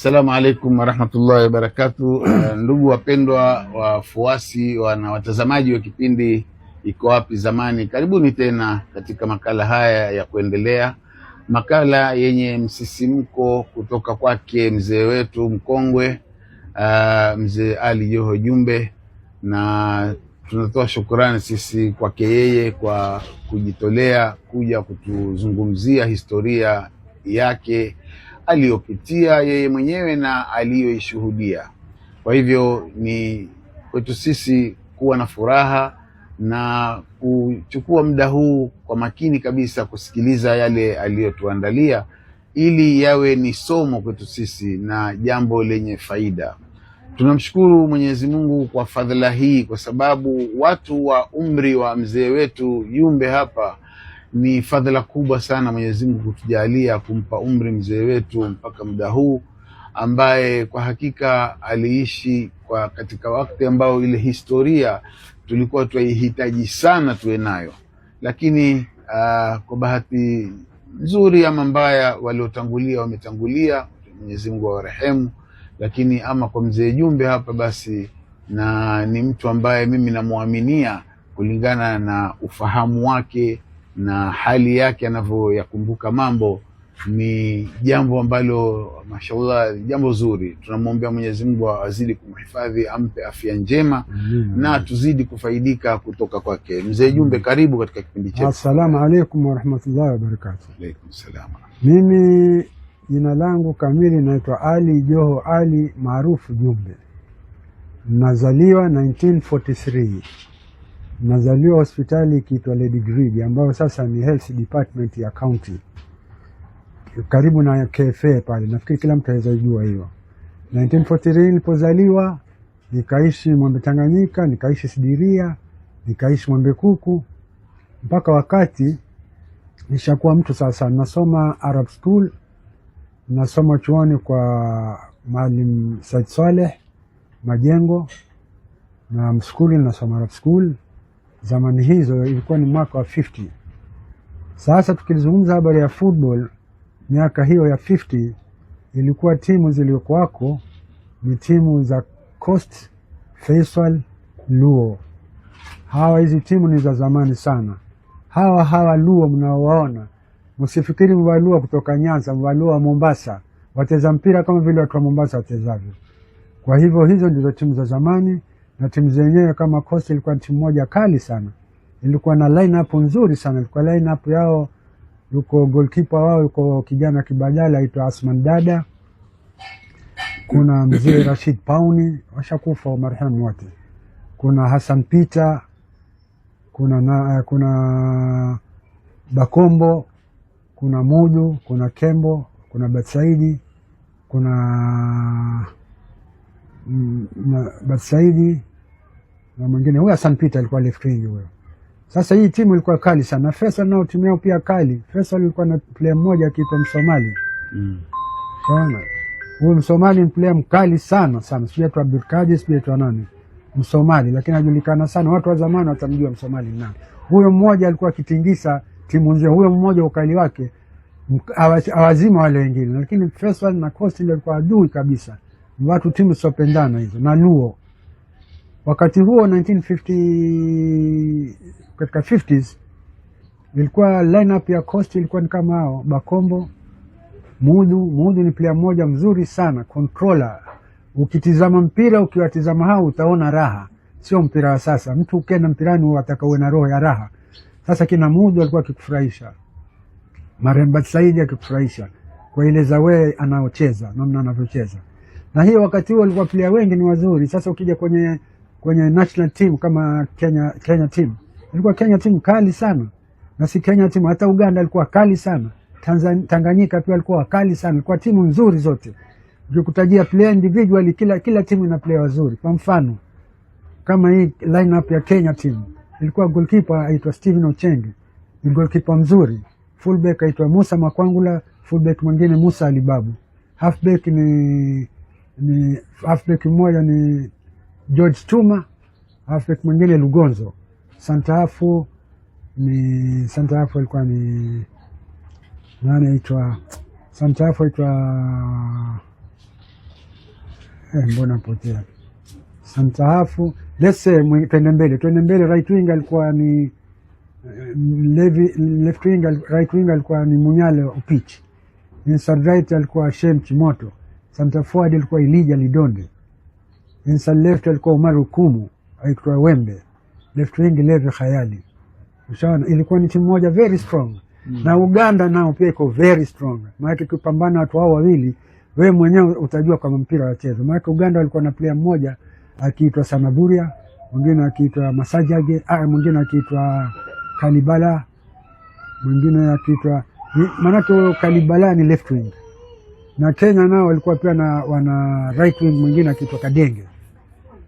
Assalamu alaikum warahmatullahi wabarakatuh. Ndugu wapendwa wafuasi na watazamaji wa kipindi Iko Wapi Zamani, karibuni tena katika makala haya ya kuendelea, makala yenye msisimko kutoka kwake mzee wetu mkongwe mzee Ali Joho Jumbe, na tunatoa shukrani sisi kwake yeye kwa kujitolea kuja kutuzungumzia historia yake aliyopitia yeye mwenyewe na aliyoishuhudia. Kwa hivyo ni kwetu sisi kuwa na furaha na kuchukua muda huu kwa makini kabisa kusikiliza yale aliyotuandalia, ili yawe ni somo kwetu sisi na jambo lenye faida. Tunamshukuru Mwenyezi Mungu kwa fadhila hii, kwa sababu watu wa umri wa mzee wetu Jumbe hapa ni fadhila kubwa sana Mwenyezi Mungu kutujalia, kumpa umri mzee wetu mpaka muda huu, ambaye kwa hakika aliishi katika wakati ambao ile historia tulikuwa tuihitaji sana tuwe nayo. Lakini kwa bahati nzuri ama mbaya, waliotangulia wametangulia, Mwenyezi Mungu awarehemu. Lakini ama kwa mzee Jumbe hapa basi, na ni mtu ambaye mimi namuaminia kulingana na ufahamu wake na hali yake anavyoyakumbuka mambo, ni jambo ambalo mashallah, jambo zuri. Tunamwombea Mwenyezi Mungu azidi kumhifadhi, ampe afya njema na tuzidi kufaidika kutoka kwake. Mzee Jumbe, karibu katika kipindi chetu. Assalamu alaikum warahmatullahi wabarakatuh. Alaikum salam. Mimi jina langu kamili naitwa Ali Joho Ali maarufu Jumbe. Nazaliwa 1943. Nazaliwa hospitali ikiitwa Lady Greed, ambayo sasa ni health department ya county, karibu na KFA pale. Nafikiri kila mtu anaweza kujua hiyo. 1943 nilipozaliwa, nikaishi Mwembe Tanganyika, nikaishi Sidiria, nikaishi Mwembe Kuku, mpaka wakati nishakuwa mtu sasa nasoma Arab School, nasoma chuoni kwa Maalim Said Saleh Majengo, na mskuli nasoma Arab School. Zamani hizo ilikuwa ni mwaka wa 50. Sasa tukizungumza habari ya football, miaka hiyo ya 50 ilikuwa timu zilizokuwako ni timu za Coast, Faisal, Luo. Hizi timu ni za zamani sana. Hawa Luo mnaowaona, msifikiri Luo kutoka Nyanza, Luo wa Mombasa wateza mpira kama vile watu wa Mombasa watezavyo. Kwa hivyo hizo ndizo timu za zamani, na timu zenyewe kama Coast ilikuwa timu moja kali sana. Ilikuwa na line-up nzuri sana. Ilikuwa line-up yao, yuko goalkeeper wao yuko kijana Kibajala aitwa Asman Dada. Kuna mzee Rashid Pauni, washakufa marehemu wote. Kuna Hassan Peter, kuna Bakombo, kuna Mudu, kuna Kembo, kuna Batsaidi, kuna Batsaidi na mwingine huyo Hassan Peter alikuwa left wing huyo. Sasa hii timu ilikuwa kali sana. Faisal nao timu yao pia kali. Faisal ilikuwa na player mmoja akiitwa Msomali. Sana. Huyo Msomali ni player mkali sana sana. Sio tu Abdul Kadir, sio tu nani. Msomali, lakini anajulikana sana. Watu wa zamani watamjua Msomali ni nani. Huyo mmoja alikuwa akitingisha timu nzima. Huyo mmoja ukali wake awazima wale wengine. Lakini Faisal na Coast ilikuwa adui kabisa. Ni watu timu sopendana hizo na Luo. Wakati huo 1950, katika 50s ilikuwa lineup ya Coast ilikuwa ni kama hao: Bakombo, Mudu ni player mmoja mzuri sana, controller. Ukitizama mpira, ukiwatizama hao utaona raha. Sio mpira wa sasa. Mtu ukienda mpirani unataka uwe na roho ya raha. Sasa kina Mudu alikuwa akikufurahisha. Maremba Saidi akikufurahisha kwa ile zawe anaocheza, namna anavyocheza. Na hiyo wakati huo walikuwa player wengi ni wazuri. Sasa ukija kwenye national team kama Kenya team, ilikuwa Kenya team kali sana. Na si Kenya team, hata Uganda ilikuwa kali sana. Tanganyika pia ilikuwa kali sana. Ilikuwa timu nzuri zote. Ukikutajia player individually, kila timu ina player wazuri. Kwa mfano kama hii lineup ya Kenya team, ilikuwa goalkeeper aitwa Steven Ochenge, ni goalkeeper mzuri. Fullback aitwa Musa Makwangula, fullback mwingine Musa Alibabu. Halfback halfback mmoja ni George Tuma, halfback mwingine Lugonzo. Center half alikuwa ni nani aitwa center half aitwa Mbona potea center half, let's say twende mbele. Right wing alikuwa ni Levi, left wing, right wing alikuwa ni Munyale Upich, inside right alikuwa Shem Chimoto, center forward alikuwa Elijah Lidonde, inside left alikuwa Umaru Kumu aitwa Wembe, left wing Levi Khayali. Ushaona, ilikuwa ni timu moja very strong. Na Uganda nao pia iko very strong. Maana kupambana watu hao wawili, wewe mwenyewe utajua kama mpira wacheza. Maana Uganda walikuwa na player mmoja akiitwa Sanaburia, mwingine akiitwa Masajage, mwingine akiitwa Kalibala, mwingine akiitwa maana Kalibala ni left wing. Na Kenya nao walikuwa pia wana right wing mwingine akiitwa Kadenge.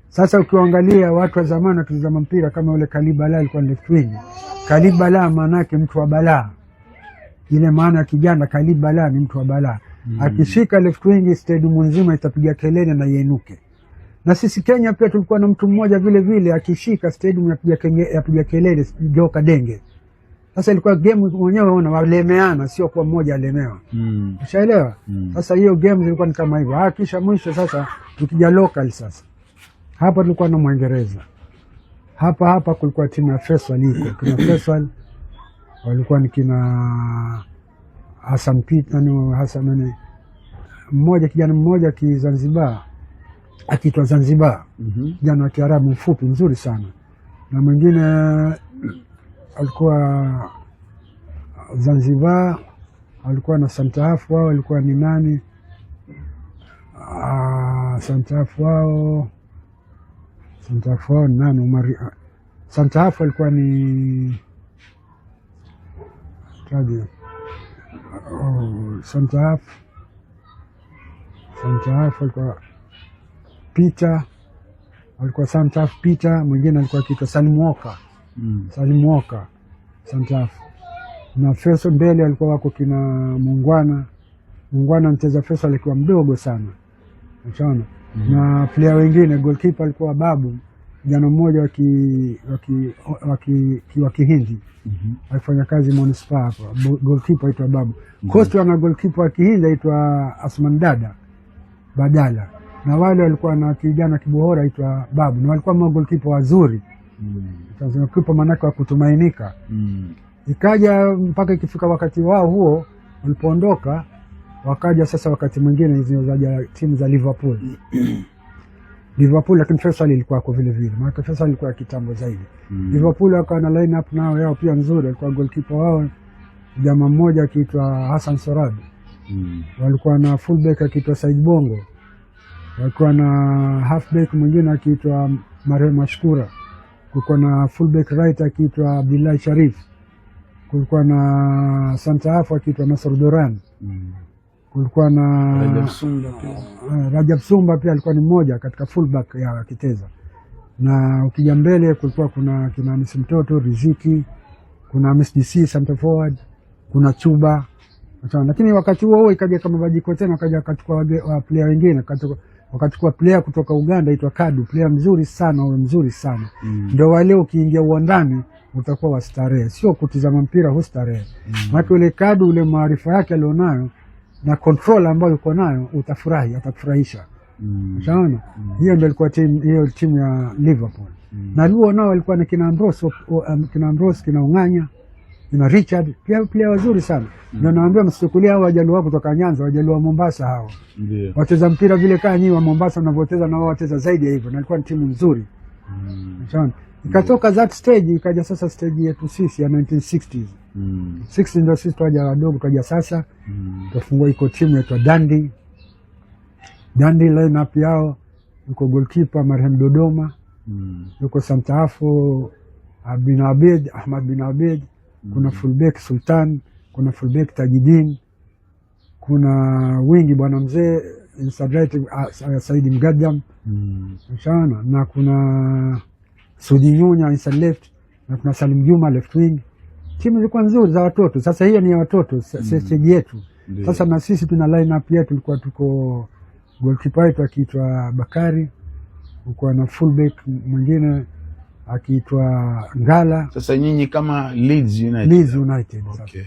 Sasa ukiangalia watu wa zamani wakizama mpira kama yule Kalibala alikuwa left wing. Kalibala maana yake mtu wa balaa. Ile maana ya kijana Kalibala ni mtu wa balaa. Akishika left wing stadium nzima itapiga kelele na yenuke. Na sisi Kenya pia tulikuwa na mtu mmoja vile vile akishika stadium yapiga kelele Joe Kadenge. Sasa ilikuwa game mwenyewe unaona walemeana, sio kwa mmoja alemewa. Ushaelewa? Sasa hiyo game ilikuwa ni kama hivyo. Kisha mwisho sasa tukija local sasa. Hapa tulikuwa na Mwingereza. Hapa kulikuwa timu ya Faisal iko. Kuna Faisal walikuwa ni kina Hassan Peter kijana mmoja Zanzibar. Akiitwa Zanzibar. Kijana wa Kiarabu mfupi mzuri sana. Na mwingine alikuwa Zanzibar, alikuwa na center half wao alikuwa ni nani? Center half wao nani? Umari. Center half alikuwa ni center half alikuwa Peter, alikuwa center half Peter, mwingine alikuwa kiitwa Salim Walker. Salim Walker center half. Na Faisal mbele alikuwa wako kina Muungwana mcheza Faisal alikuwa mdogo sana. Unaona? Na player wengine goalkeeper alikuwa Babu, kijana mmoja wa Kihindi. Alifanya kazi Municipal hapo. Goalkeeper aitwa Babu. Coach na goalkeeper wa Kihindi aitwa Asman Dada Badala. Na wale walikuwa na kijana Kibohora aitwa Babu. Na walikuwa goalkeeper wazuri. Sasa kipa manake wa kutumainika. Ikaja mpaka ikifika wakati wao huo walipoondoka, wakaja sasa wakati mwingine hizo za timu za Liverpool. Lakini Faisal ilikuwa kwa vile vile. Maana Faisal ilikuwa kitambo zaidi. Liverpool wakawa na line up nao yao pia nzuri. Alikuwa goalkeeper wao jamaa mmoja akiitwa Hassan Sorabi. Walikuwa na fullback akiitwa Said Bongo. Walikuwa na halfback mwingine akiitwa Marem Mashkura. Kulikuwa na fullback right akiitwa Abdullah Sharif. Kulikuwa na center half akiitwa Nasr Duran. Kulikuwa na Rajab Sumba pia alikuwa ni mmoja katika fullback ya kiteza. Na ukija mbele kulikuwa kuna kina Hamisi Mtoto, Riziki, kuna MSDC center forward, kuna Chuba. Lakini wakati huo ikaja kama bajiko tena wakaja akachukua player wengine, wakachukua player kutoka Uganda aitwa Kadu, player mzuri sana. Ndio wale ukiingia uwandani utakuwa wastarehe, sio kutizama mpira hustarehe. Maana ile Kadu ule maarifa yake alionayo na control ambayo yuko nayo utafurahi, atakufurahisha. Unaona? Hiyo ndio ilikuwa timu ya Liverpool. Na huo nao walikuwa na kina Ambrose, kina Unganya, kina Richard, pia player wazuri sana. Ndio naambia msichukulia hao wajaluo kutoka Nyanza, wajaluo wa Mombasa hao. Ndio. Wacheza mpira vile kama nyinyi wa Mombasa wanavyocheza na wao wacheza zaidi ya hivyo. Na ilikuwa ni timu nzuri. Unaona? Ikatoka that stage ikaja sasa stage yetu sisi ya 1960s. 60 ndio sisi twaja wadogo twaja sasa. Tufungua iko timu yetu Dandi. Dandi line up yao yuko goalkeeper Marhem Dodoma. Yuko center half Ahmad bin Abed, kuna fullback Sultan, kuna fullback Tajidin, kuna wingi bwana mzee inside right Said Mgajam. Unaona? Na kuna Sudi Nyunya inside left, na kuna Salim Juma left wing. Timu ilikuwa nzuri za watoto. Sasa hiyo ni ya watoto stage yetu. Sasa na sisi tuna line up yetu tulikuwa tuko goalkeeper wetu akiitwa Bakari, kulikuwa na fullback mwingine akiitwa Ngala. Sasa nyinyi kama Leeds United. Okay.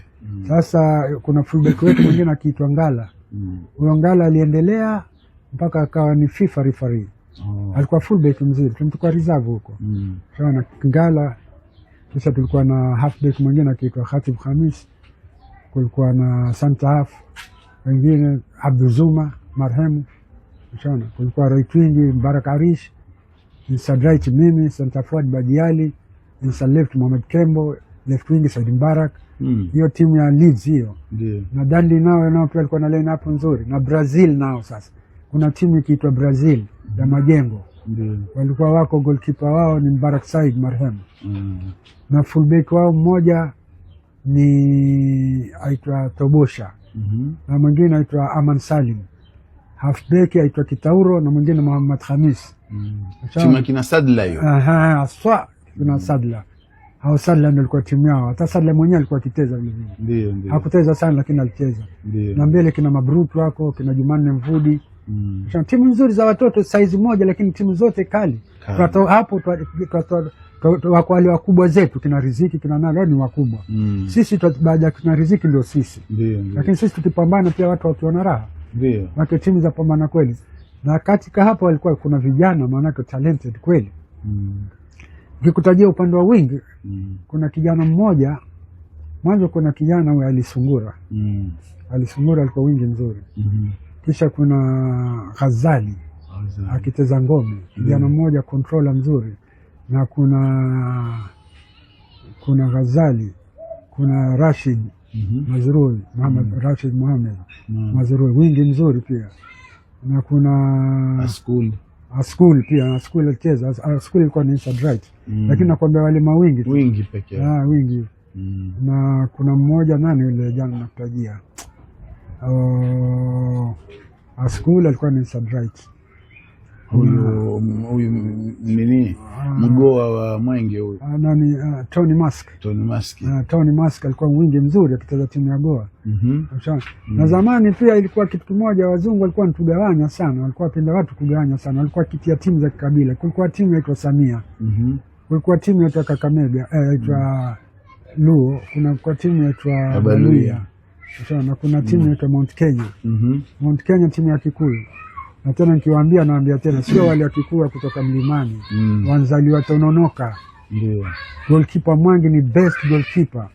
Sasa kuna fullback wetu mwingine akiitwa Ngala. Huyo Ngala aliendelea mpaka akawa ni FIFA referee. Alikuwa fullback mzuri, tulikuwa reserve huko. Sawa, Ngala. Kisha tulikuwa na halfback mwingine akiitwa Khatib Khamis, kulikuwa na center half wengine Abdul Zuma marehemu. Sawa, kulikuwa right wing Barak Arish, inside right mimi, center forward Badiali, inside left Mohamed Kembo, left wing Said Mbarak. Hiyo timu ya Leeds hiyo. Na Dundee nao pia walikuwa na line up nzuri. Na Brazil nao sasa. Kuna timu ikiitwa Brazil ya Majengo. Walikuwa wako goalkeeper wao ni Mbarak Said marehemu. Na fullback wao mmoja ni aitwa Tobosha. Na mwingine aitwa Aman Salim. Halfback aitwa Kitauro na mwingine Muhammad Khamis. Timu kina Sadla hiyo. Aswa kina Sadla. Hao Sadla ndio alikuwa timu yao. Hata Sadla mwenyewe alikuwa akicheza vile vile. Ndio. Hakuteza sana lakini alicheza. Na mbele kina Mabruki wako, kina Jumanne Mvudi. Timu nzuri za watoto size moja lakini timu zote kali. Hapo wako wale wakubwa zetu kina Riziki kina nalo ni wakubwa. Sisi baada ya kina Riziki ndio sisi. Lakini sisi tukipambana pia watu wakiona raha. Watu timu za pambana kweli. Na katika hapo walikuwa kuna vijana maana talented kweli. Nikikutajia upande wa wingi kuna kijana mmoja mwanzo, kuna kijana huyo Alisungura. Alisungura alikuwa wingi mzuri. Kisha kuna Ghazali akiteza ngome, kijana mmoja controller mzuri. Na kuna Ghazali, kuna Rashid Mazrui, Rashid Mohamed Mazrui, wingi mzuri pia. Na kuna Askul pia, Askul alicheza. Askul ilikuwa ni inside right. Lakini nakwambia wale mawingi wingi pekee. Wingi. Na kuna mmoja nani yule jana nakutajia. Askul alikuwa ni inside right. Huyu nini? Mgoa wa Mwenge huyu. Nani Tony Musk. Tony Musk alikuwa wingi mzuri akicheza timu ya Goa. Na zamani pia ilikuwa kitu kimoja, wazungu walikuwa wanatugawanya sana, walikuwa wapenda watu kugawanya sana, walikuwa kitia timu za kikabila. Kulikuwa timu inaitwa Samia. Kulikuwa timu inaitwa Kakamega, inaitwa Luo, kuna timu inaitwa Baluya. Na kuna timu inaitwa Mount Kenya. Mount Kenya timu ya Kikuyu. Na tena nikiwaambia naambia tena sio wale wakikua kutoka mlimani. Wanzaliwa Tononoka. Goalkeeper Mwangi ni best goalkeeper.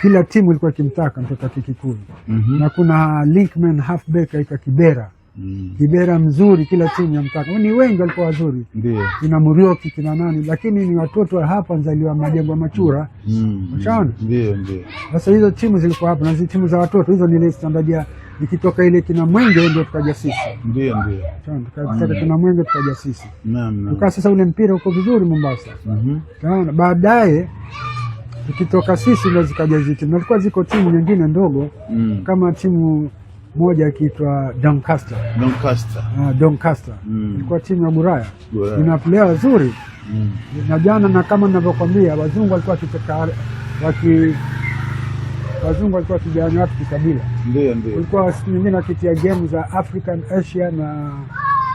Kila timu ilikuwa kimtaka mtoto Kikuyu. Na kuna linkman halfback aitwa Kibera. Kibera mzuri, kila timu yamtaka. Ni wengi walikuwa wazuri. Ina Murioki kina nani, lakini ni watoto hapa nzaliwa Majengo Machura. Unaona? Ndio. Sasa hizo timu zilikuwa hapa na hizo timu za watoto hizo ni ile standard ya ikitoka ile kina Mwenge ndio tukaja sisi. Ndio. Tukatoka kina Mwenge tukaja sisi. Naam. Tukaa sasa ule mpira uko vizuri Mombasa. Unaona? Baadaye tukitoka sisi ndio zikaja hizo timu. Nilikuwa ziko timu nyingine ndogo kama timu moja ikiitwa Doncaster. Ilikuwa timu ya Buraya. Ina player wazuri. Na jana na kama ninavyokuambia wazungu walikuwa wakigawanya watu kikabila. Ndio. Kulikuwa siku nyingine wakitia game za African, Asia na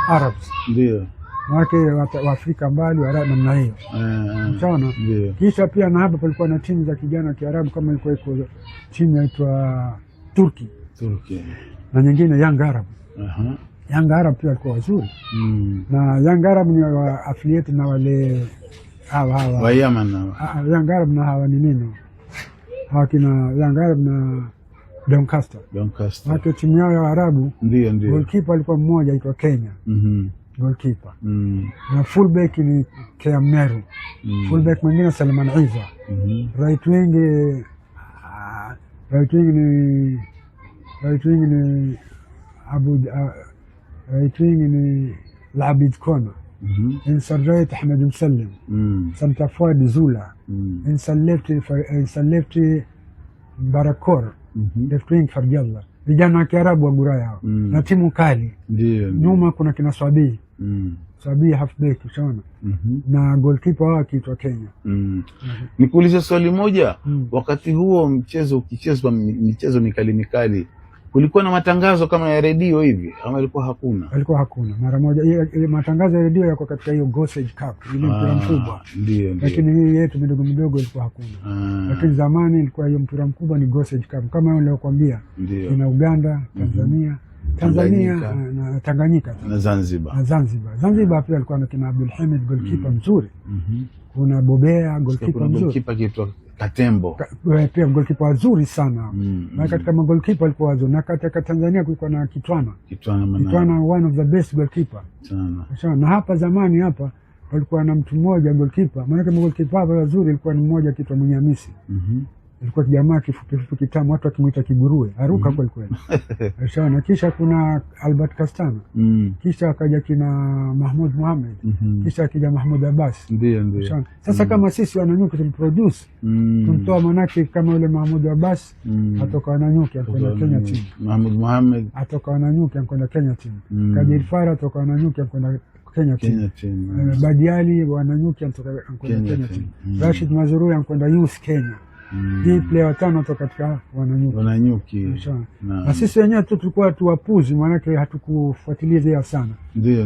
Arabs. Ndio. Wake wa Afrika mbali wa Arabu namna hiyo. Unaona? Kisha pia na hapa palikuwa na timu za kijana Kiarabu kama ilikuwa iko timu inaitwa Turki. Na nyingine Young Arab. Young Arab pia walikuwa wazuri. Na Young Arab ni wa affiliate na wale hawa wa Yemen. Young Arab na hawa ni nini? Hawa kina Young Arab na Doncaster. Wake timu yao ya Arabu. Ndio. Goalkeeper alikuwa mmoja aitwa Kenya. Goalkeeper. Na fullback ni Keameru. Fullback mwingine Salman Isa. Right wing ni Labid Kona. Inside right Ahmed Msallim. Center forward Zula. Inside left Barakor. Left wing Farjalla. Vijana wa Kiarabu wa Buraya hao. Na timu kali. Nyuma kuna kina Swabi. Swabi halfback ushaona. Na goalkeeper wao akiitwa Kenya. Nikuulize swali moja. Wakati huo mchezo ukichezwa michezo mikali kulikuwa na matangazo kama ya redio hivi ama ilikuwa hakuna? Ilikuwa hakuna. Mara moja ile matangazo ya redio yako katika hiyo Gossage Cup, ile mpira mkubwa. Ndio. Lakini hii yetu midogo ilikuwa hakuna. Lakini zamani ilikuwa hiyo mpira mkubwa ni Gossage Cup kama yule niliyokuambia. Ina Uganda, Tanzania, Tanzania na Tanganyika na Zanzibar. Zanzibar pia alikuwa na kina Abdul Hamid goalkeeper mzuri. Kuna Bobea goalkeeper mzuri. Goalkeeper kiitwa Katembo. Pia goalkeeper wazuri sana. Na katika goalkeeper alikuwa wazuri. Na katika Tanzania kulikuwa na Kitwana one of the best goalkeeper. Sana. Na hapa zamani hapa walikuwa na mtu mmoja goalkeeper. Maana kama goalkeeper hapa wazuri ilikuwa ni mmoja kiitwa Munyamisi. Ilikuwa jamaa kifupi kitamu, watu wakimuita Kiburue, aruka kweli kweli. Sawa. Kisha kuna Albert Kastana. Kisha akaja kina Mahmud Mohamed. Kisha akija Mahmud Abbas. Ndio. Sasa kama sisi Wananyuki tuliproduce, tumtoa manake kama yule Mahmud Abbas atoka Wananyuki alikwenda Kenya team. Mahmud Mohamed atoka Wananyuki alikwenda Kenya team. Kadir Farah atoka Wananyuki alikwenda Kenya team. Badiali Wananyuki alikwenda Kenya team. Rashid Mazrui alikwenda Youth Kenya. Hii player watano toka katika Wananyuki. Na sisi wenyewe tu tulikuwa tuwapuzi, maanake hatukufuatilia sana.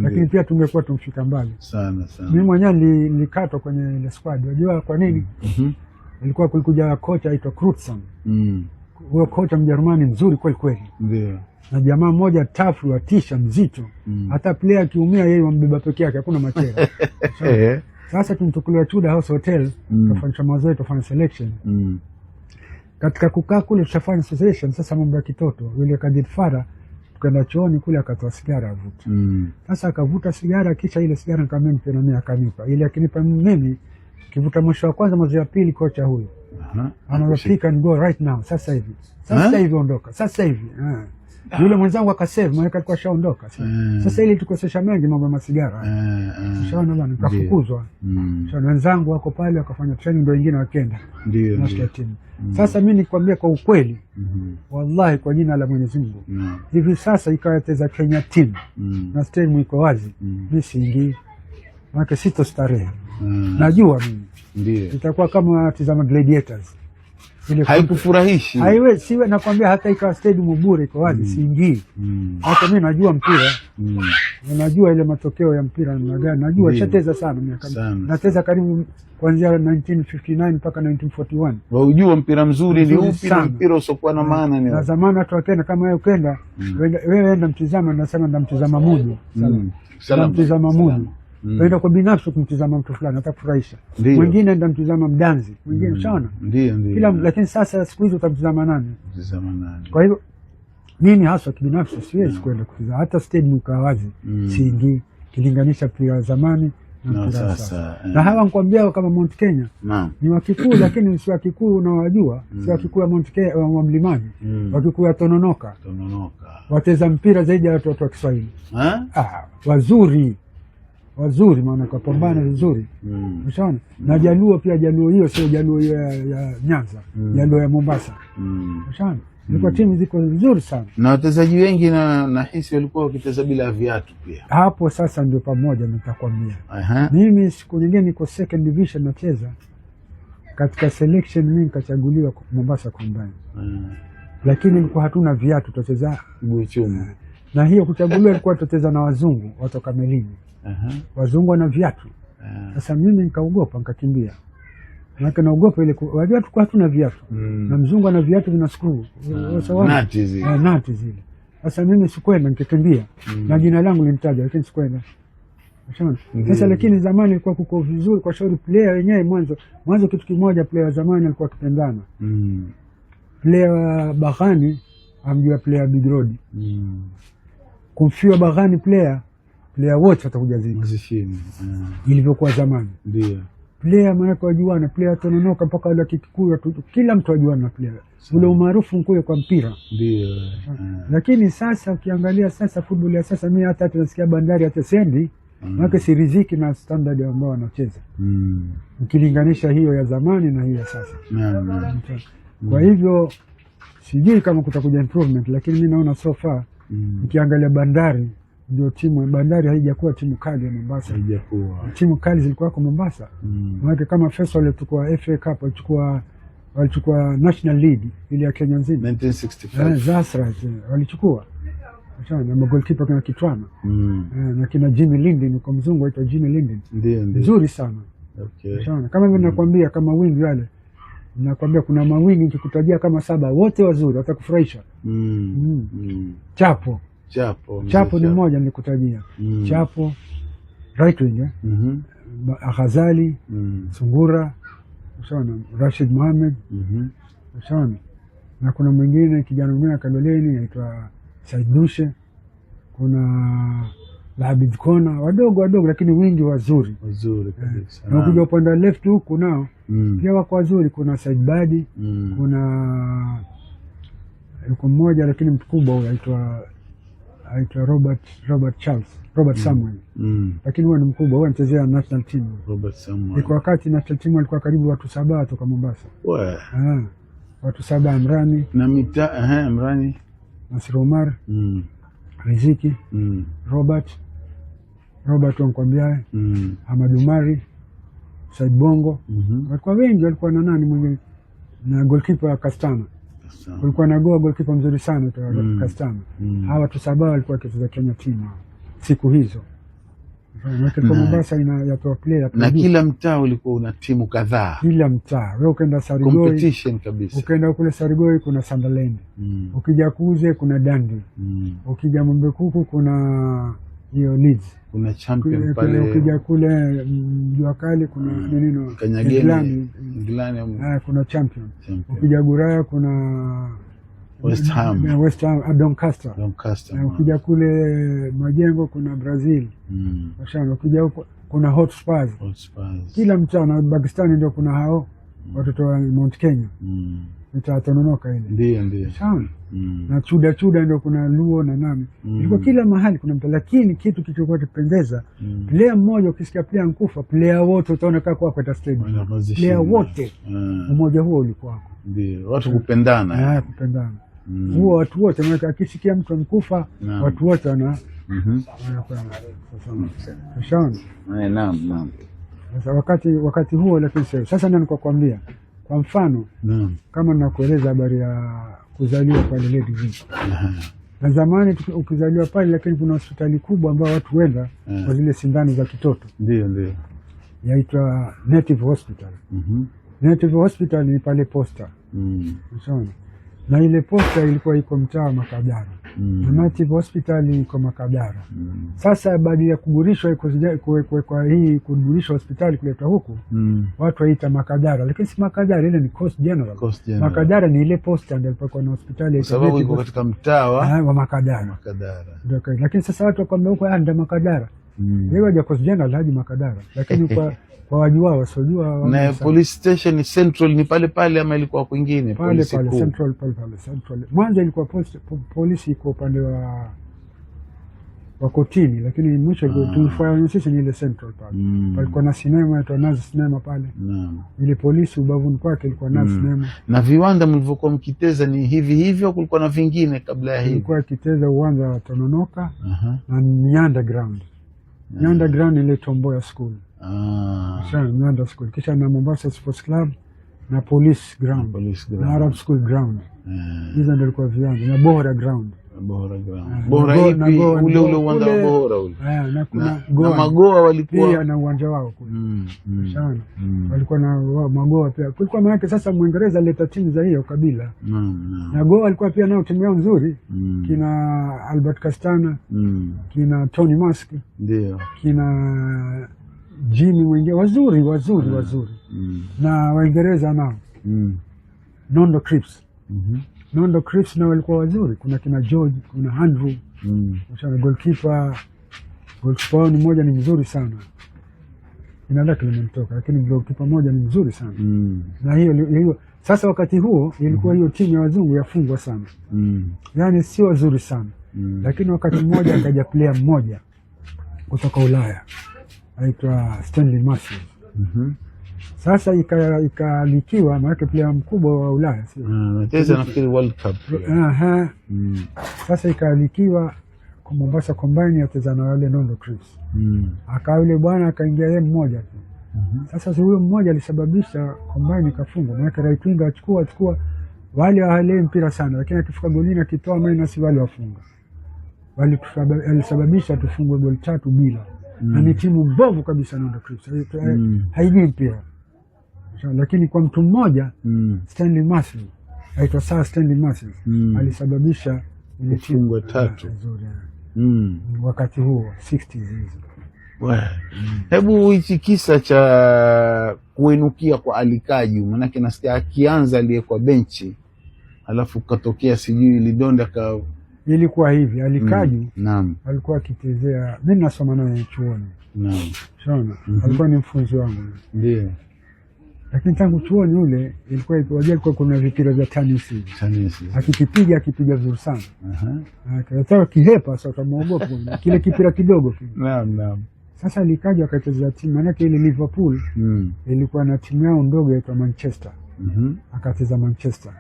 Lakini pia tungekuwa tumfika mbali sana. Mimi mwenyewe nilikatwa kwenye ile squad. Unajua kwa nini? Ilikuwa kulikuja kocha aitwa Krutson. Huyo kocha Mjerumani mzuri kweli kweli. Na jamaa mmoja tafu watisha mzito. Hata player akiumia yeye wambeba peke yake, hakuna machera. Sasa tumtukuliwa Chuda House Hotel, tufanya mazoezi, tufanya selection. Katika kukaa kule tutafanya selection, sasa mambo ya kitoto. Yule Kadir Farah tukaenda chooni kule akatoa sigara avuta. Sasa akavuta sigara, kisha ile sigara nikampa na mimi akanipa. Ile akinipa mimi kivuta mwisho wa kwanza, mwezi wa pili kocha huyo. Anafika and go right now, sasa hivi. Sasa hivi ondoka. Sasa hivi. Yule mwenzangu akasave, maana alikuwa shaondoka. Sasa ili tukosesha mengi mambo ya masigara. Shaona bwana, nikafukuzwa. Shaona wenzangu wako pale wakafanya training, ndio wengine wakenda. Ndio. Sasa mimi nikwambia kwa ukweli, wallahi kwa jina la Mwenyezi Mungu, hivi sasa ikawateza Kenya team na stadium iko wazi, mimi siingii. Maana sitostarehe. Najua mimi. Ndio. Itakuwa kama tazama Gladiators. Haikufurahishi. Haiwezi, siwe nakwambia, hata ikawa stadium bure iko wazi siingii. Hata mimi najua mpira. Najua ile matokeo ya mpira namna gani. Najua shateza sana miaka. Nateza karibu kuanzia 1959 mpaka 1941. Waujua mpira mzuri ni upi na mpira usiokuwa na maana ni. Na zamani watu wakenda kama wewe ukenda, wewe enda mtizama, nasema enda mtizama Mudu. Salam. Mtizama Mudu. Wenda kwa binafsi kumtizama mtu fulani atakufurahisha. Mwingine enda mtizama Mdanzi, mwingine unaona? Ndio. Kila lakini sasa siku hizo utamtizama nani? Kwa hivyo mimi hasa kibinafsi siwezi kwenda kutizama hata stadium kwa wazi. Siingii kilinganisha pia zamani na sasa. Na hawa nikwambia kama Mount Kenya. Ni Wakikuyu lakini si Wakikuyu unawajua, si Wakikuyu wa Mount Kenya wa Mlimani. Wakikuyu wa Tononoka. Wateza mpira zaidi ya watu wa Kiswahili. Wazuri maana kwa pambana vizuri. Unaona? Na Jaluo pia, Jaluo hiyo sio Jaluo ya Nyanza, Jaluo ya Mombasa. Unaona? Ilikuwa timu ziko vizuri sana. Na wachezaji wengi na hisi walikuwa wakiteza bila viatu pia. Hapo sasa ndio pamoja nitakwambia. Mimi siku nyingine niko second division nacheza. Katika selection mimi nikachaguliwa Mombasa Combine. Lakini nilikuwa hatuna viatu, tutacheza mguu chuma. Na hiyo kuchaguliwa ilikuwa tutacheza na wazungu watoka Melini. Wazungu wana viatu. Sasa mimi nikaogopa, nikakimbia. Maana naogopa ile wajua tulikuwa hatuna viatu. Na mzungu ana viatu vina screw. Nati zile. Nati zile. Sasa mimi sikwenda, nikikimbia. Na jina langu linitaja lakini sikwenda. Sasa lakini zamani ilikuwa kuko vizuri kwa shauri player wenyewe mwanzo kitu kimoja, player zamani alikuwa akipendana. Player Baghani amjua player Big Road. Kumfiwa Baghani player wote watakuja zini. Ilivyokuwa zamani. Ndio. Player maana wajuana, player Tononoka mpaka wale Kikuyu, kila mtu wajuana na player. Ule umaarufu mkuu kwa mpira. Ndio. Lakini sasa ukiangalia sasa football ya sasa, mimi hata tunasikia Bandari hata sendi, maana si riziki na standard ambao wanacheza. Ukilinganisha hiyo ya zamani na hiyo ya sasa. Kwa hivyo sijui kama kutakuja improvement, lakini mimi naona so far ukiangalia Bandari ndio timu. Bandari haijakuwa timu kali ya Mombasa. Haijakuwa. Timu kali zilikuwa kwa Mombasa. Maana kama Faisal alichukua FA Cup, walichukua National League ile ya Kenya nzima 1965. Zasra walichukua. Na goalkeeper kina Kitwana. Na kina Jimmy Linden, kwa mzungu aitwa Jimmy Linden. Ndio. Nzuri sana. Kama mimi nakwambia kama wingi wale. Nakwambia kuna mawingi nikikutajia kama 7 wote wazuri watakufurahisha. Chapo Chapo ni mmoja nilikutajia. Chapo right wing Ghazali, Sungura, ushaona, Rashid Mohamed, ushaona, na kuna mwingine kijana mwingine Kaloleni aitwa Said Dushe, kuna Labid Kona, wadogo lakini wingi wazuri kabisa. Na ukija upande wa left huku nao pia wako wazuri, kuna Said Badi, kuna yuko mmoja lakini mkubwa huyo aitwa Robert Samuel, lakini huyo ni mkubwa, huyo anachezea national team. Robert Samuel iko wakati national team alikuwa karibu watu 7 kutoka Mombasa. Watu 7, Amrani na mita Amrani, Nasir Omar, Riziki, Robert wankwambia, Ahmad Umari, Said Bongo, walikuwa wengi, walikuwa na nani mwingine, na goalkeeper Kastana. Kulikuwa na goalkeeper mzuri sana Kastana. Hawa watu 7 walikuwa wakicheza Kenya team siku hizo. Kwa Mombasa inatoa player na kila mtaa ulikuwa una timu kadhaa. Kila mtaa, wewe ukaenda Sarigoi competition kabisa. Ukaenda kule Sarigoi kuna Sunderland. Ukija Kuze kuna Dundee. Ukija Mombekuku kuna hiyo Leeds. Kuna champion pale. Ukija kule Jua Kali kuna nini Kanyageni, kuna champion. Ukija Guraya kuna West Ham Doncaster. Ukija kule Majengo kuna Brazil. Ukija huko kuna Hotspurs. Kila mtaa, na Pakistan ndio kuna hao watoto wa Mount Kenya. Itatononoka ile. Ndio. Na chuda ndio kuna Luo na nani. Ilikuwa kila mahali kuna mtu, lakini kitu kilichokuwa kipendeza, player mmoja ukisikia player nkufa, player wote utaona kwa stadium. Player wote. Umoja huo ulikuwa hapo. Ndio. Watu kupendana. Kupendana. Huo watu wote, maana akisikia mtu mkufa, watu wote wana Naam. Sasa wakati huo, lakini sasa ndio nikakwambia, kwa mfano kama ninakueleza habari ya kuzaliwa pale Lady Vista. Na zamani ukizaliwa pale, lakini kuna hospitali kubwa ambayo watu huenda kwa zile sindano za kitoto. Ndio. Yaitwa Native Hospital. Native Hospital ni pale Posta. Unaona? Na ile Posta ilikuwa iko mtaa Makadara. Native Hospital iko Makadara. Sasa baada ya kuburishwa kwa hii kuburishwa hospitali kuletwa huku, watu waita Makadara, lakini si Makadara, ile ni Coast General. Makadara ni ile Posta ndio ilikuwa na hospitali, kwa sababu iko katika mtaa wa Makadara. Lakini sasa watu wakambe huko ndio Makadara. Yeye ya Coast General hadi Makadara, lakini kwa wajuao wasiojua. Na police station Central ni pale ama ilikuwa kwingine? Pale Central. Mwanzo ilikuwa polisi iko upande wa Kotini, lakini mwisho tulifanya sisi ni ile Central pale. Palikuwa na sinema ya Nazi Cinema pale. Ile polisi ubavuni kwake ilikuwa Nazi Cinema. Na viwanda mlivyokuwa mkiteza ni hivyo, kulikuwa na vingine kabla ya hivi? Ilikuwa kiteza uwanja wa Tononoka na Nyanda Ground. Nyanda Ground ile Tomboya School. Nyanda School. Kisha na Mombasa Sports Club na Police Ground. Na Arab School Ground. Hizo ndio ilikuwa viwanja. Na Bohora Ground. Bohora ipi? Ule uwanja wa Bohora ule. Na kuna na Magoa walikuwa pia na uwanja wao kule. Walikuwa na Magoa pia. Kulikuwa maana sasa Mwingereza aleta timu za hiyo kabila. Na Goa walikuwa pia nao timu yao nzuri. Kina Albert Castana, kina Tony Mask, ndio, kina Jimmy wengine wazuri. Na Waingereza nao. Nondo Crips. Nondo Crips na walikuwa wazuri. Kuna kina George, kuna Andrew. Goalkeeper mmoja ni mzuri sana. Jina lake limetoka, lakini goalkeeper mmoja ni mzuri sana. Na hiyo sasa wakati huo ilikuwa hiyo timu ya wazungu yafungwa sana. Yaani si wazuri sana. Lakini wakati mmoja akaja player mmoja kutoka Ulaya aitwa Stanley Matthews. Sasa ikalikiwa maana player mkubwa wa Ulaya anacheza nafikiri World Cup. Sasa ikalikiwa kwa Mombasa Combine yacheza na wale Nondo Crips. Yule bwana akaingia yeye mmoja tu. Sasa huyo mmoja alisababisha Combine ikafungwa. Maana right winger achukua wale hawale mpira sana, lakini akifika golini akitoa minus wale wafunga. Alisababisha tufungwe goli 3-0. Na ni timu mbovu kabisa Nondo Crips. Haijui mpira. Lakini kwa mtu mmoja Stanley Matthews, aitwa Sir Stanley Matthews, alisababisha Kufungwa 3. Nzuri. Wakati huo 60s hizo. Hebu hichi kisa cha kuinukia kwa Alikaji, manake nasikia akianza aliyekuwa benchi alafu katokea sijui Lidonde ilikuwa hivi Alikaji. Naam. Alikuwa akichezea, mimi nasoma naye chuoni. Naam. Shona. Alikuwa ni mfunzi wangu. Ndio. Lakini tangu chuoni ule ilikuwa kuna vipira vya tennis. Akipiga vizuri sana. Akataka kihepa sasa kumuogopa kile kipira kidogo kile. Naam. Sasa Alikaji akachezea timu, manake ile Liverpool ilikuwa na timu yao ndogo ya Manchester. Akacheza Manchester.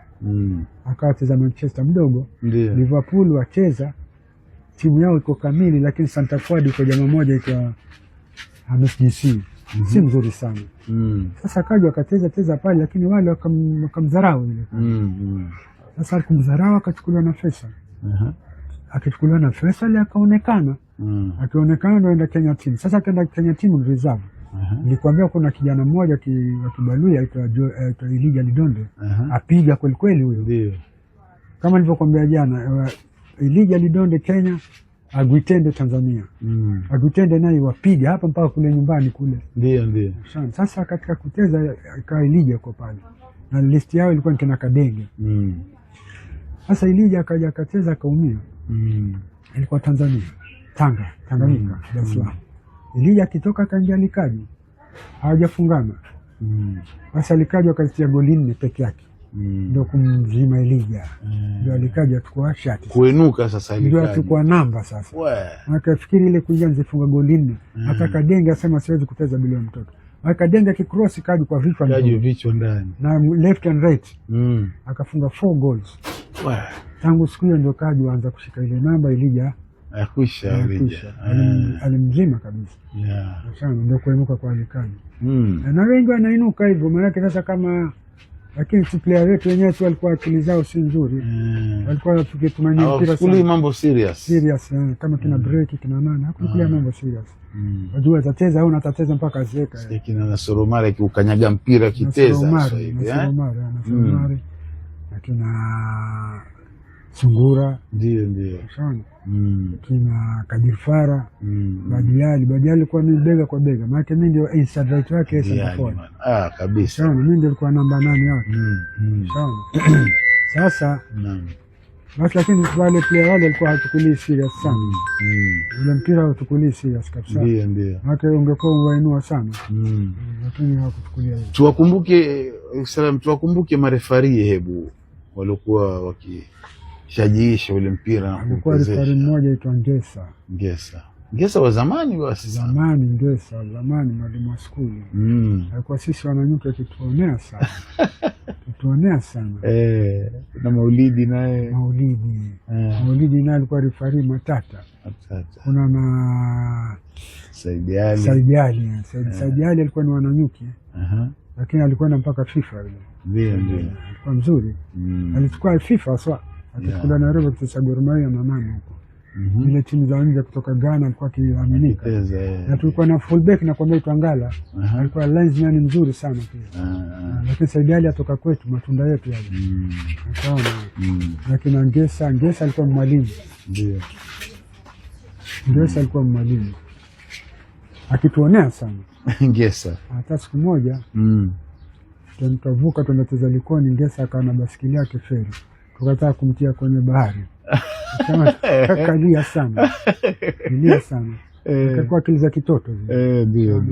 Akacheza Manchester mdogo. Ndiyo. Liverpool wacheza timu yao iko kamili, lakini Santa Fordi kwa jamaa moja iko MSGC. Si mzuri sana. Sasa akaja akacheza pale, lakini wale wakamdharau ile. Sasa alikumdharau akachukuliwa na Faisal. Akichukuliwa na Faisal akaonekana. Akionekana ndio enda Kenya team. Sasa akaenda Kenya team reserve. Nilikwambia kuna kijana mmoja wa Kibaluya aitwa Elijah Lidonde. Apiga kweli kweli huyo. Ndio. Kama nilivyokuambia jana, Elijah Lidonde Kenya, Agwitende Tanzania. Agwitende naye wapiga hapa mpaka kule nyumbani kule. Ndio. Sasa katika kucheza ikawa Elijah kwa pale. Na list yao ilikuwa ni kina Kadenge. Sasa Elijah akaja akacheza akaumia. Ilikuwa Tanzania. Tanganyika, Dar es Salaam. Elijah akitoka kaingia Alikaji. Hawajafungana. Sasa Alikaji akazitia goli 4 peke yake. Ndio kumzima Elijah. Ndio Alikaji atukua shati. Kuenuka sasa Alikaji. Ndio atukua namba sasa. Akafikiri ile kuingia nzifunga goli 4. Hata Kadenge asema siwezi kucheza bila mtoto. Kadenge kikrosi kaji kwa vichwa ndani. Na left and right. Akafunga 4 goals. Tangu siku hiyo ndio kaji waanza kushika ile namba Elijah. Akwisha Elijah. Alimzima kabisa. Sasa ndio kuinuka kwa Alikaji. Na wengi wanainuka hivyo, maana sasa kama, lakini si player wetu wenyewe tu walikuwa akili zao si nzuri. Walikuwa tukitumania mpira sana. Mambo serious. Kama kina break kina nani, hakuchukulia mambo serious. Wajua atacheza au atacheza mpaka azeeka. Sasa kina Soromare kiukanyaga mpira kiteza sasa hivi. Soromare. Lakini Sungura. Ndio. Sawa. Kina Kadirfara. Badiali alikuwa ni bega kwa bega. Maana mimi ndio inside right wake center forward. Kabisa. Sawa, mimi ndio nilikuwa namba 8 yake. Sawa. Sasa basi, lakini wale player wale walikuwa hawachukulii serious sana. Ule mpira hauchukulii serious kabisa. Ndio. Hata ungekuwa uwainua sana. Lakini hawakuchukulia hivyo. Tuwakumbuke marefari hebu walikuwa wakishajiisha ule mpira. Alikuwa refari mmoja aitwa Ngesa wa zamani basi. Zamani mwalimu wa skuli. Alikuwa sisi wananyuka kituonea sana. Na Maulidi naye. Maulidi naye alikuwa refari matata. Kuna na Saidi Ali alikuwa ni wananyuki. Lakini alikwenda mpaka FIFA yule. Ndio. Alikuwa mzuri. Alichukua FIFA sawa. Akikula na Robert Sagormaya na nani huko. Ile timu za nje kutoka Ghana alikuwa akiaminika. Na tulikuwa na fullback na kwambia Twangala. Alikuwa linesman mzuri sana pia. Lakini Saidi Ali atoka kwetu, matunda yetu yale. Sawa. Lakini Ngesa alikuwa mwalimu. Ndio. Ngesa alikuwa mwalimu. Akituonea sana. Ngesa. Hata siku moja tukavuka tunacheza Likoni, Ngesa akawa na basikeli yake feri. Tukataka kumtia kwenye bahari. Kama kalia sana. Akakuwa akili za kitoto zile. Ndio.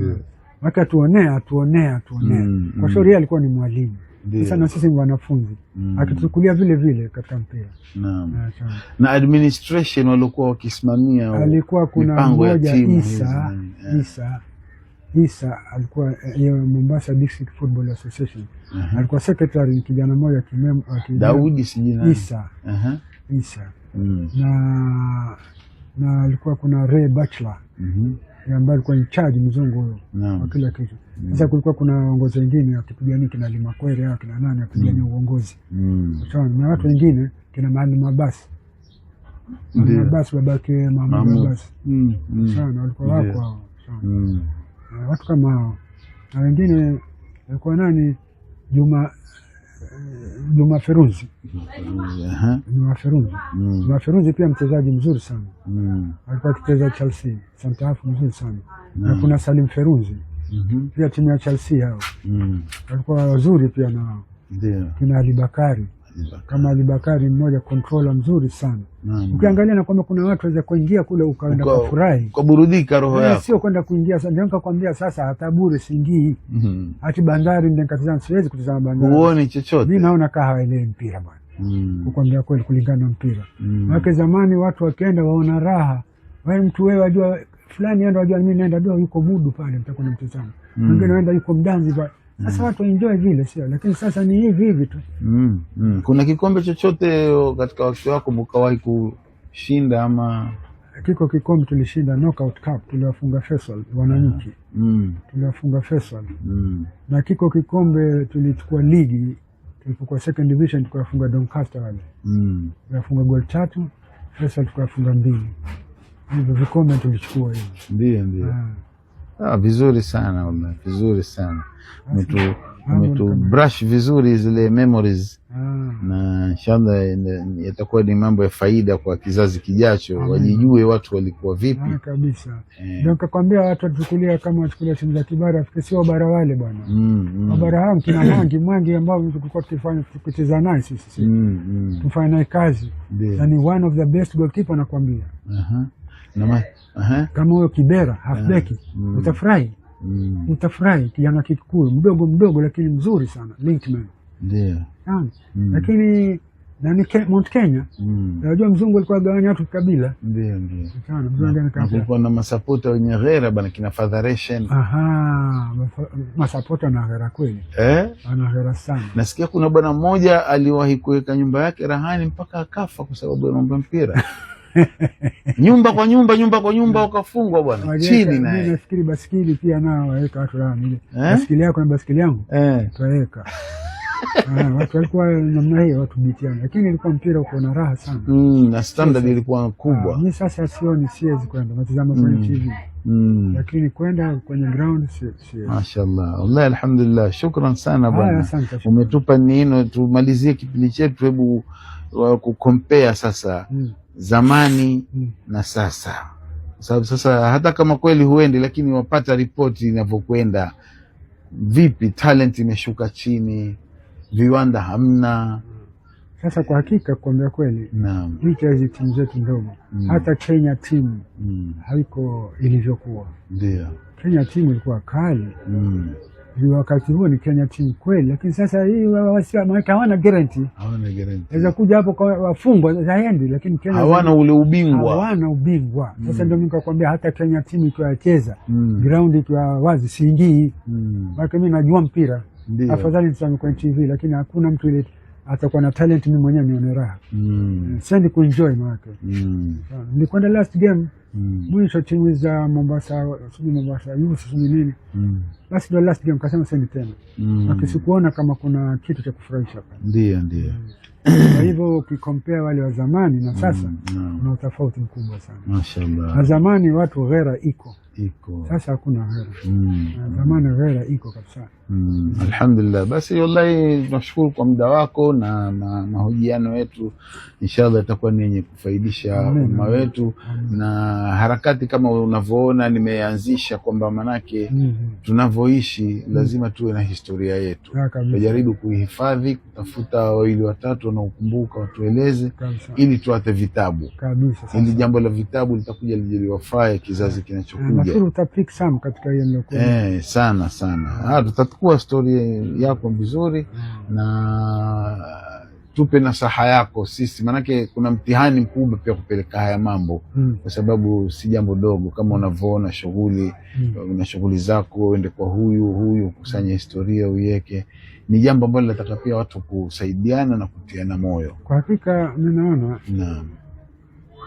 Waka tuonea. Kwa shauri yeye alikuwa ni mwalimu. Sasa na sisi ni wanafunzi. Akituchukulia vile katika mpira. Naam. Na administration walikuwa wakisimamia. Alikuwa kuna mmoja Isa alikuwa Mombasa District Football Association. Alikuwa secretary, kijana mmoja Daudi sijina. Isa. Na alikuwa kuna Ray Butler. Ambaye alikuwa in charge mzungu huyo. Kwa kila kitu. Sasa kulikuwa kuna uongozi wengine wakipigania kina Limakwere au kina nani wakipigania uongozi. Sawa, na watu wengine kina Maalim Abbas. Babake Maalim Abbas. Sawa, walikuwa wako hao. Watu kama hao. Na wengine walikuwa nani, Juma Ferunzi. Juma Ferunzi. Juma Ferunzi pia mchezaji mzuri sana. Alikuwa akicheza Chelsea, center half mzuri sana. Na kuna Salim Ferunzi. Pia timu ya Chelsea hao. Walikuwa wazuri pia na wao. Ndio. Kuna Ali Bakari. Kama Ali Bakari mmoja controller mzuri sana. Ukiangalia na kwamba kuna watu waweza kuingia kule ukaenda kufurahi. Kwa burudika roho yako. Sio kwenda kuingia sasa. Ndio nikakwambia sasa hata bure singii. Hati Bandari ndio nikatazama, siwezi kutazama Bandari. Huoni chochote. Mimi naona hawaelewi mpira bwana. Kukwambia kweli kulingana na mpira. Wake zamani watu wakienda waona raha. Wewe mtu wewe wajua fulani ndio wajua mimi naenda doa yuko mudu pale mtakwenda mtazama. Mwingine anaenda yuko mdanzi pale. Sasa watu enjoy vile sio, lakini sasa ni hivi tu. Kuna kikombe chochote katika wakati wako mkawahi kushinda ama? Kikombe tulishinda knockout cup, tuliwafunga Faisal wananchi. Tuliwafunga Faisal. Na kikombe tulichukua ligi, tulipokuwa second division tukawafunga Doncaster wale. Tuliwafunga goli 3, Faisal tukawafunga 2. Hivyo vikombe tulichukua hivyo. Ndio. Vizuri sana wallahi, vizuri sana. Umetu brush vizuri zile memories. Na inshallah yatakuwa ni mambo ya faida kwa kizazi kijacho, wajijue watu walikuwa vipi. Kabisa. Ndio nikakwambia watu watukulia kama wachukulia timu za kibara, afikiri sio bara wale bwana. Mabara hao kina Mwangi ambao tulikuwa tukicheza naye sisi. Tufanya naye kazi. Na ni one of the best goalkeeper nakwambia. Kama huyo Kibera halfback utafurahi. Utafurahi, kijana Kikuyu mdogo lakini mzuri sana, linkman. Ndio. Lakini nani Mount Kenya? Unajua mzungu alikuwa gawanya watu kabila. Ndio. Kulikuwa na masapota wenye ghera bana, kina Federation. Masapota na ghera kweli. Ana ghera sana. Nasikia kuna bwana mmoja aliwahi kuweka nyumba yake rahani mpaka akafa kwa sababu ya mambo mpira. Nyumba kwa nyumba wakafungwa bwana. Chini naye. Mimi nafikiri basikili pia nao waweka watu rahani ile. Basikili yako na basikili yangu? Tuweka. Watu walikuwa namna hiyo, watu bitiana, lakini ilikuwa mpira uko na raha sana. Na standard ilikuwa kubwa. Mimi sasa siwezi kwenda natazama kwenye TV. Lakini kwenda kwenye ground si. Mashaallah. Wallahi alhamdulillah. Shukran sana bwana. Umetupa neno tumalizie kipindi chetu, hebu kucompare sasa zamani na sasa. Sababu sasa hata kama kweli huendi, lakini wapata ripoti inavyokwenda. Vipi talent imeshuka chini, viwanda hamna. Sasa kwa hakika kuambia kweli, licha hizi timu zetu ndogo, hata Kenya timu haiko ilivyokuwa. Ndio. Kenya timu ilikuwa kali. Wakati huo ni Kenya timu kweli, lakini sasa hii hawana guarantee. Naweza kuja hapo kwa wafungwa zaendi, lakini Kenya hawana ule ubingwa. Sasa ndio nikakwambia hata Kenya timu ikiwacheza ground ikiwa wazi siingii. Maana mimi najua mpira. Afadhali niseme kwenye TV, lakini hakuna mtu ile atakuwa na talent. Mimi mwenyewe nione raha. Sendi kuenjoy maana. Nilikwenda last game mwisho timu za Mombasa Youth nini. Basi ndio last game kasema sendi tena. Akisikuona kama kuna kitu cha kufurahisha. Ndio. Kwa hivyo ukicompare wale wa zamani na sasa kuna utofauti mkubwa sana. Mashaallah. Na zamani watu ghera iko. Sasa hakuna ghera. Zamani ghera iko kabisa. Alhamdulillah. Basi wallahi tunashukuru kwa muda wako na mahojiano yetu. Inshallah itakuwa ni yenye kufaidisha umma wetu. Na harakati kama unavyoona nimeanzisha kwamba manake tunavyoishi lazima tuwe na historia yetu. Tujaribu kuihifadhi, kutafuta wawili watatu wanaokumbuka watueleze ili tuate vitabu. Ili jambo la vitabu litakuja liwafae kizazi kinachokuja. Nafikiri utapik sana katika hiyo ndio. Sana. Tutakuwa story yako vizuri na tupe nasaha yako sisi, manake kuna mtihani mkubwa pia kupeleka haya mambo kwa sababu si jambo dogo. Kama unavyoona shughuli na shughuli zako, uende kwa huyu kusanya historia uiweke, ni jambo ambalo linataka pia watu kusaidiana na kutiana moyo. Kwa hakika mimi naona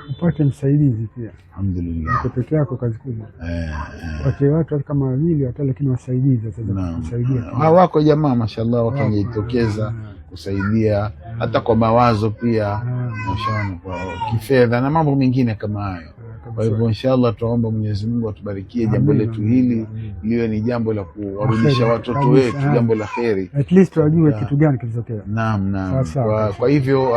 upate msaidizi pia. Alhamdulillah. Uko peke yako kazi kubwa. Wache watu kama wawili hata, lakini wasaidize sasa kusaidia. Wako jamaa mashallah wakijitokeza kusaidia hata kwa mawazo pia, mashallah kwa kifedha na mambo mengine kama hayo. Kwa hivyo inshallah tuomba Mwenyezi Mungu atubarikie jambo letu hili liwe ni jambo la kuwarudisha watoto wetu, jambo la kheri, at least wajue kitu gani kilitokea. Naam. Kwa hivyo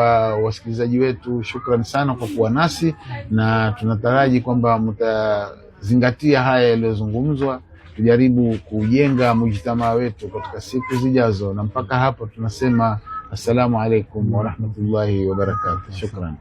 wasikilizaji wetu, shukrani sana kwa kuwa nasi, na tunataraji kwamba mtazingatia haya yaliyozungumzwa, tujaribu kujenga mujtamaa wetu katika siku zijazo. Na mpaka hapo tunasema assalamu alaikum wa rahmatullahi wa barakatuh. Shukran.